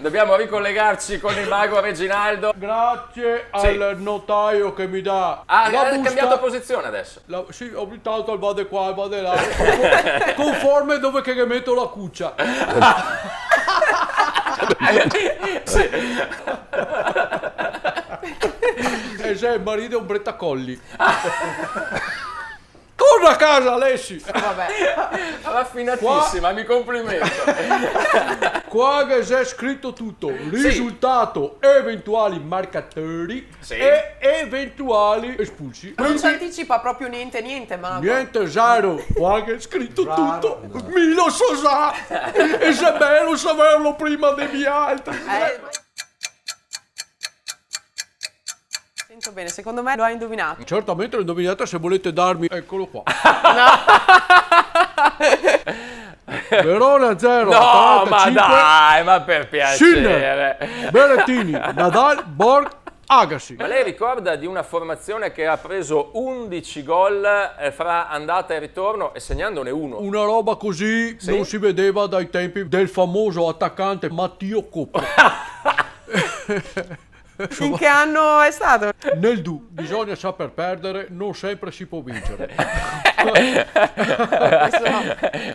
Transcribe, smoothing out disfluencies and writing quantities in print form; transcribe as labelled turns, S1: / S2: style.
S1: Dobbiamo ricollegarci con il mago Reginaldo.
S2: Grazie
S1: Sì.
S2: al notaio che mi dà
S1: Ah,
S2: la
S1: ha
S2: busta.
S1: cambiato posizione adesso.
S2: Sì, ho buttato il vade qua, il vade là, conforme dove che metto la cuccia.
S1: Sì.
S2: E se il marito è un brettacolli. Torna a casa, Alessi!
S3: Vabbè.
S1: Raffinatissima, mi complimento.
S2: Qua che c'è scritto tutto, risultato, eventuali marcatori
S1: Sì.
S2: e eventuali espulsi.
S3: Non ci anticipa proprio niente, mago.
S2: Niente, zero, qua che è scritto tutto, mi lo so già, e se bello saperlo prima degli altri.
S3: Sento bene, secondo me lo hai indovinato.
S2: Certamente lo indovinate, se volete darmi, eccolo qua. Verona 0,
S1: No,
S2: Atalanta
S1: ma
S2: 5,
S1: dai, ma per
S2: Sinner,
S1: piacere.
S2: Berrettini, Nadal, Borg, Agassi.
S1: Ma lei ricorda di una formazione che ha preso 11 gol fra andata e ritorno e segnandone uno?
S2: Una roba così
S1: Sì?
S2: non si vedeva dai tempi del famoso attaccante Matteo Coppa.
S3: In che anno è stato?
S2: Nel bisogna saper perdere, non sempre si può vincere.
S3: Questo